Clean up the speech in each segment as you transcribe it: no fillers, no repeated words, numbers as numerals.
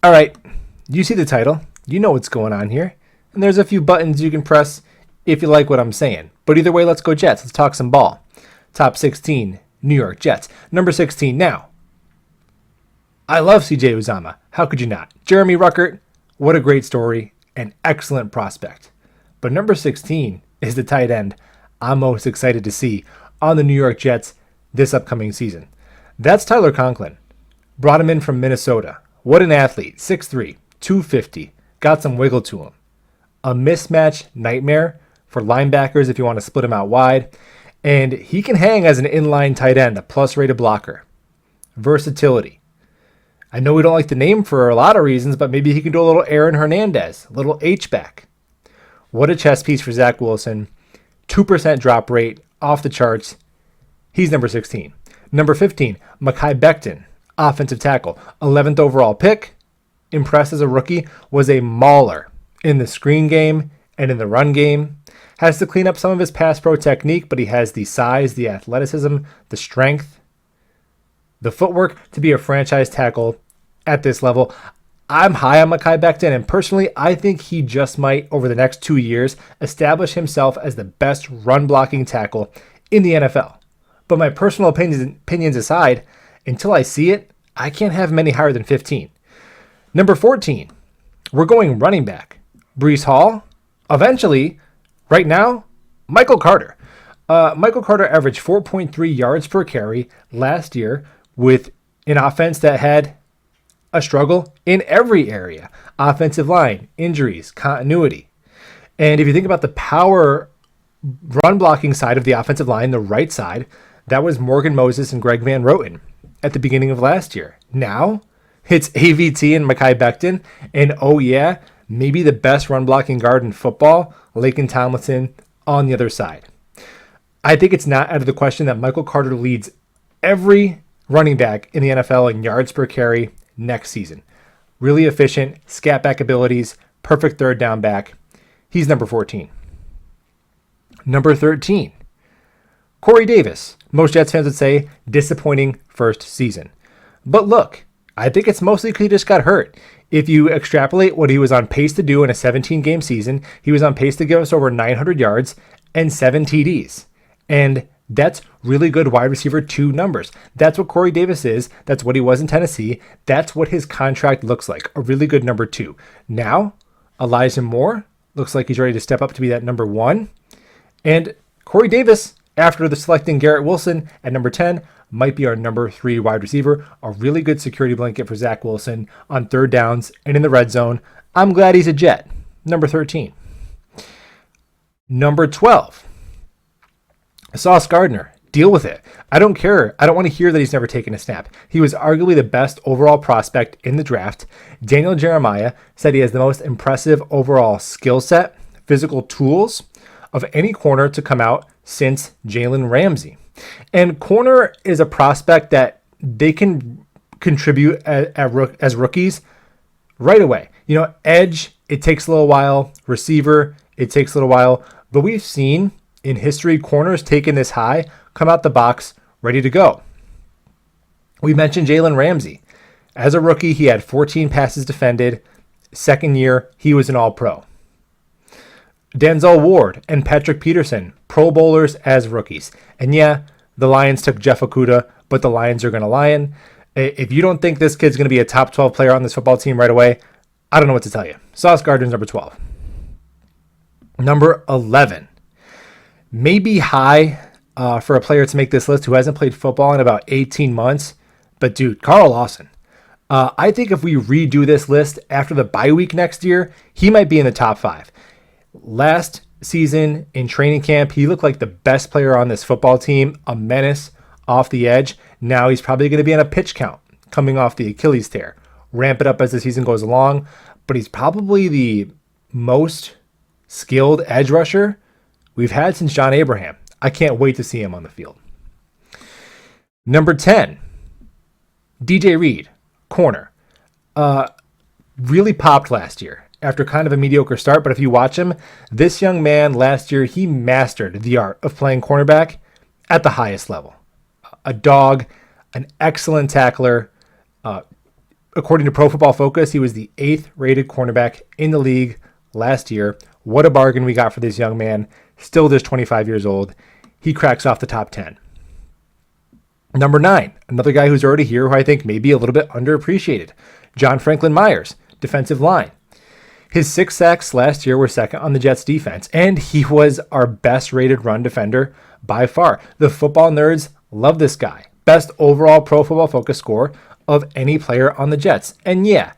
All right, you see the title. You know what's going on here. And there's a few buttons you can press if you like what I'm saying. But either way, let's go Jets. Let's talk some ball. Top 16, New York Jets. Number 16 now. I love CJ Uzomah. How could you not? Jeremy Ruckert, what a great story. An excellent prospect. But number 16 is the tight end I'm most excited to see on the New York Jets this upcoming season. That's Tyler Conklin. Brought him in from Minnesota. What an athlete. 6'3", 250. Got some wiggle to him. A mismatch nightmare for linebackers if you want to split him out wide. And he can hang as an inline tight end, a plus-rated blocker. Versatility. I know we don't like the name for a lot of reasons, but maybe he can do a little Aaron Hernandez, a little H-back. What a chess piece for Zack Wilson. 2% drop rate, off the charts. He's number 16. Number 15, Makai Bechten, offensive tackle. 11th overall pick. Impressed as a rookie. Was a mauler in the screen game and in the run game. Has to clean up some of his pass pro technique, but he has the size, the athleticism, the strength, the footwork to be a franchise tackle at this level. I'm high on Makai Bechten, and personally, I think he just might, over the next 2 years, establish himself as the best run-blocking tackle in the NFL. But my personal opinions aside, until I see it, I can't have many higher than 15. Number 14, we're going running back. Breece Hall. Eventually, right now, Michael Carter. Michael Carter averaged 4.3 yards per carry last year with an offense that had a struggle in every area. Offensive line, injuries, continuity. And if you think about the power run blocking side of the offensive line, the right side, that was Morgan Moses and Greg Van Roten at the beginning of last year. Now, it's AVT and Makai Bechten. And oh yeah, maybe the best run blocking guard in football, Laken Tomlinson, on the other side. I think it's not out of the question that Michael Carter leads every running back in the NFL in yards per carry next season. Really efficient, scat back abilities, perfect third down back. He's number 14. Number 13, Corey Davis. Most Jets fans would say disappointing first season. But look, I think it's mostly because he just got hurt. If you extrapolate what he was on pace to do in a 17-game season, he was on pace to give us over 900 yards and 7 TDs. And that's really good wide receiver 2 numbers. That's what Corey Davis is. That's what he was in Tennessee. That's what his contract looks like. A really good number 2. Now, Elijah Moore looks like he's ready to step up to be that number 1. And Corey Davis, after the selecting Garrett Wilson at number 10, might be our number 3 wide receiver. A really good security blanket for Zack Wilson on third downs and in the red zone. I'm glad he's a Jet. Number 13. Number 12. Sauce Gardner. Deal with it. I don't care. I don't want to hear that he's never taken a snap. He was arguably the best overall prospect in the draft. Daniel Jeremiah said he has the most impressive overall skill set, physical tools of any corner to come out since Jalen Ramsey. And corner is a prospect that they can contribute as rookies right away. You know, edge, it takes a little while. Receiver, it takes a little while. But we've seen in history corners taken this high, come out the box, ready to go. We mentioned Jalen Ramsey. As a rookie, he had 14 passes defended. Second year, he was an All-Pro. Denzel Ward and Patrick Peterson, Pro Bowlers as rookies. And yeah, the Lions took Jeff Okudah, but the Lions are going to Lion. If you don't think this kid's going to be a top 12 player on this football team right away, I don't know what to tell you. Sauce Gardner's number 12. Number 11. Maybe high for a player to make this list who hasn't played football in about 18 months. But dude, Carl Lawson. I think if we redo this list after the bye week next year, he might be in the top 5. Last season in training camp, he looked like the best player on this football team, a menace off the edge. Now he's probably going to be on a pitch count coming off the Achilles tear. Ramp it up as the season goes along, but he's probably the most skilled edge rusher we've had since John Abraham. I can't wait to see him on the field. Number 10, DJ Reed, corner. Really popped last year after kind of a mediocre start, but if you watch him, this young man last year, he mastered the art of playing cornerback at the highest level. A dog, an excellent tackler, according to Pro Football Focus, he was the 8th rated cornerback in the league last year. What a bargain we got for this young man. Still just 25 years old. He cracks off the top 10. Number 9, another guy who's already here who I think may be a little bit underappreciated. John Franklin Myers, defensive line. His 6 sacks last year were second on the Jets defense, and he was our best rated run defender by far. The football nerds love this guy. Best overall Pro Football Focus score of any player on the Jets. And yeah,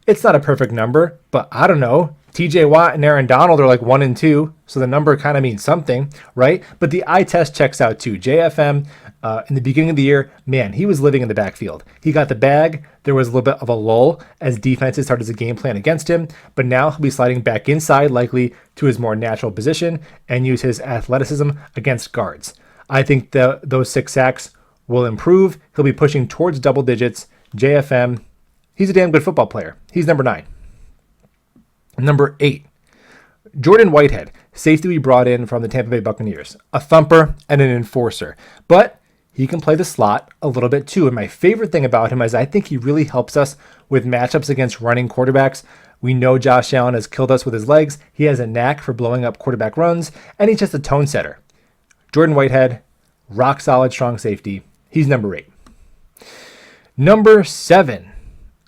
it's not a perfect number, but I don't know. TJ Watt and Aaron Donald are like 1 and 2, so the number kind of means something, right? But the eye test checks out too. JFM, in the beginning of the year, man, he was living in the backfield. He got the bag. There was a little bit of a lull as defenses started to game plan against him, but now he'll be sliding back inside, likely to his more natural position, and use his athleticism against guards. I think those 6 sacks will improve. He'll be pushing towards double digits. JFM, he's a damn good football player. He's number 9. Number 8, Jordan Whitehead, safety we brought in from the Tampa Bay Buccaneers, a thumper and an enforcer, but he can play the slot a little bit too. And my favorite thing about him is I think he really helps us with matchups against running quarterbacks. We know Josh Allen has killed us with his legs. He has a knack for blowing up quarterback runs, and he's just a tone setter. Jordan Whitehead, rock solid, strong safety. He's number 8. Number 7,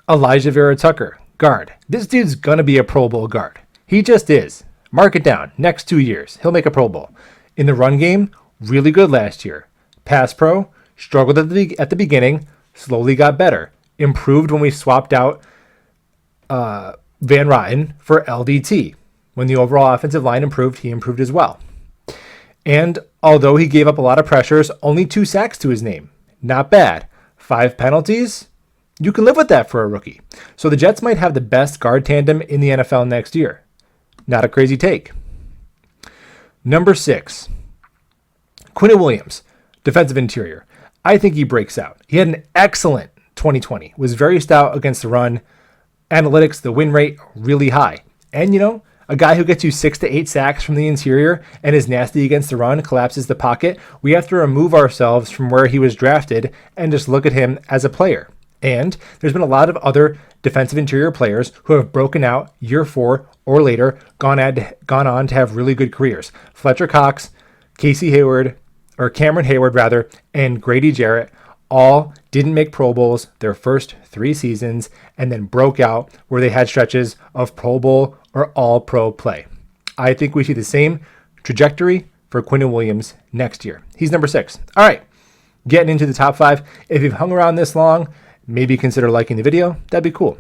Elijah Vera Tucker, guard. This dude's going to be a Pro Bowl guard. He just is. Mark it down. Next 2 years, he'll make a Pro Bowl. In the run game, really good last year. Pass pro, struggled at the beginning, slowly got better. Improved when we swapped out Van Rotten for LDT. When the overall offensive line improved, he improved as well. And although he gave up a lot of pressures, only 2 sacks to his name. Not bad. 5 penalties. You can live with that for a rookie. So the Jets might have the best guard tandem in the NFL next year. Not a crazy take. Number 6, Quinn Williams, defensive interior. I think he breaks out. He had an excellent 2020. Was very stout against the run. Analytics, the win rate, really high. And a guy who gets you 6 to 8 sacks from the interior and is nasty against the run, collapses the pocket. We have to remove ourselves from where he was drafted and just look at him as a player. And there's been a lot of other defensive interior players who have broken out year 4 or later, gone on to have really good careers. Fletcher Cox, Cameron Hayward rather, and Grady Jarrett all didn't make Pro Bowls their first 3 seasons and then broke out where they had stretches of Pro Bowl or All-Pro play. I think we see the same trajectory for Quinn Williams next year. He's number 6. All right, getting into the top 5. If you've hung around this long, maybe consider liking the video. That'd be cool.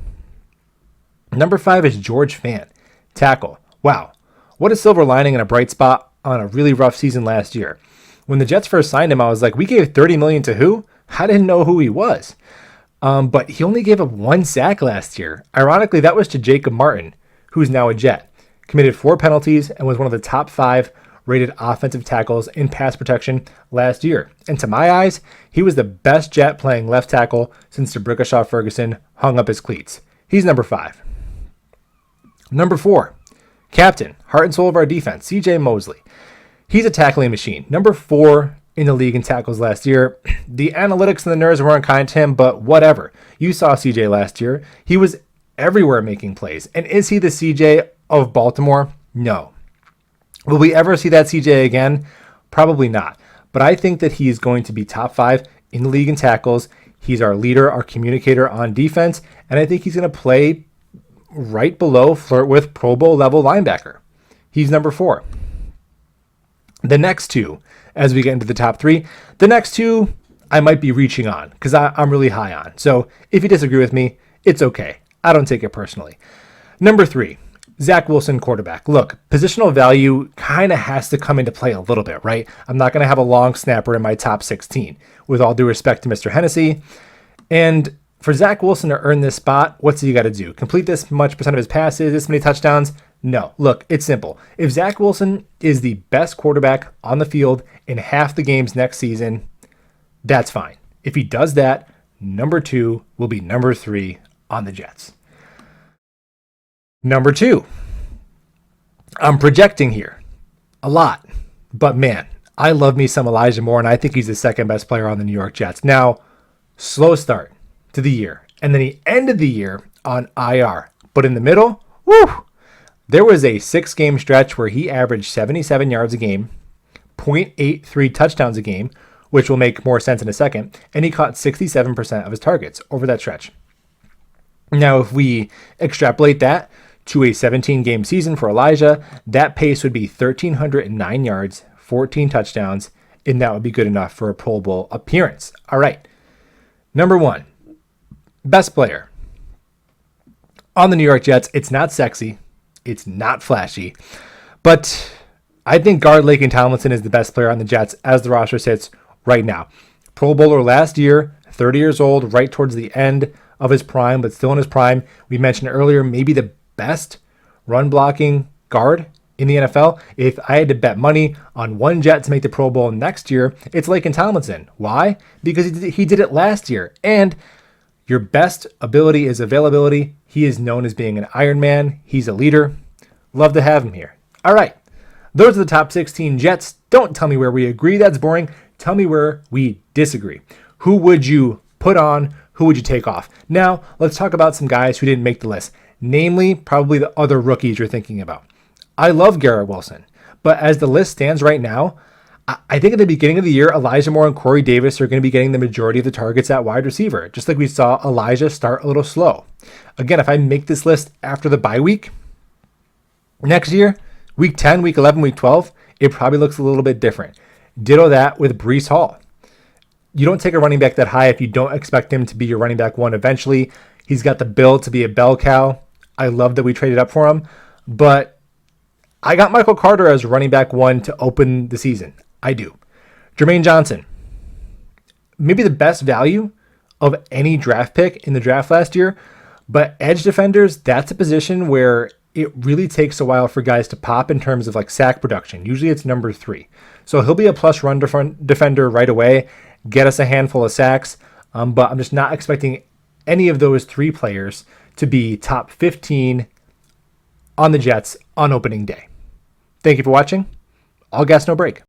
Number 5 is George Fant, tackle. Wow, what a silver lining and a bright spot on a really rough season last year. When the Jets first signed him, I was like, we gave $30 million to who? I didn't know who he was. But he only gave up 1 sack last year. Ironically, that was to Jacob Martin, who's now a Jet. Committed 4 penalties and was one of the top 5 rated offensive tackles in pass protection last year. And to my eyes, he was the best Jet playing left tackle since DeBrickashaw Ferguson hung up his cleats. He's number 5. Number 4, captain, heart and soul of our defense, CJ Mosley. He's a tackling machine. Number 4 in the league in tackles last year. The analytics and the nerds weren't kind to him, but whatever. You saw CJ last year. He was everywhere making plays. And is he the CJ of Baltimore? No. Will we ever see that CJ again? Probably not. But I think that he's going to be top 5 in the league in tackles. He's our leader, our communicator on defense. And I think he's going to play right below, flirt with Pro Bowl level linebacker. He's number 4. The next 2, as we get into the top 3, the next 2 I might be reaching on because I'm really high on. So if you disagree with me, it's okay. I don't take it personally. Number 3, Zack Wilson, quarterback. Look, positional value kind of has to come into play a little bit, right? I'm not going to have a long snapper in my top 16, with all due respect to Mr. Hennessy. And for Zack Wilson to earn this spot, what's he got to do? Complete this much percent of his passes, this many touchdowns? No. Look, it's simple. If Zack Wilson is the best quarterback on the field in half the games next season, that's fine. If he does that, number 2 will be number 3 on the Jets. Number 2. I'm projecting here a lot, but man, I love me some Elijah Moore, and I think he's the second best player on the New York Jets. Now, slow start to the year. And then he ended the year on IR. But in the middle, woo, there was a 6-game stretch where he averaged 77 yards a game, 0.83 touchdowns a game, which will make more sense in a second, and he caught 67% of his targets over that stretch. Now, if we extrapolate that to a 17-game season for Elijah, that pace would be 1,309 yards, 14 touchdowns, and that would be good enough for a Pro Bowl appearance. All right. Number 1, best player. On the New York Jets, it's not sexy. It's not flashy. But I think guard Laken Tomlinson is the best player on the Jets as the roster sits right now. Pro Bowler last year, 30 years old, right towards the end of his prime, but still in his prime. We mentioned earlier, maybe the best run blocking guard in the NFL. If I had to bet money on one Jet to make the Pro Bowl next year, it's Laken Tomlinson. Why? Because he did it last year. And your best ability is availability. He is known as being an Iron Man. He's a leader. Love to have him here. All right. Those are the top 16 Jets. Don't tell me where we agree. That's boring. Tell me where we disagree. Who would you put on? Who would you take off? Now, let's talk about some guys who didn't make the list. Namely, probably the other rookies you're thinking about. I love Garrett Wilson, but as the list stands right now, I think at the beginning of the year, Elijah Moore and Corey Davis are going to be getting the majority of the targets at wide receiver, just like we saw Elijah start a little slow. Again, if I make this list after the bye week, next year, week 10, week 11, week 12, it probably looks a little bit different. Ditto that with Breece Hall. You don't take a running back that high if you don't expect him to be your running back 1 eventually. He's got the build to be a bell cow. I love that we traded up for him, but I got Michael Carter as running back 1 to open the season. I do. Jermaine Johnson, maybe the best value of any draft pick in the draft last year, but edge defenders, that's a position where it really takes a while for guys to pop in terms of like sack production. Usually it's number 3. So he'll be a plus run defender right away, get us a handful of sacks, but I'm just not expecting any of those 3 players to be top 15 on the Jets on opening day. Thank you for watching. All gas, no break.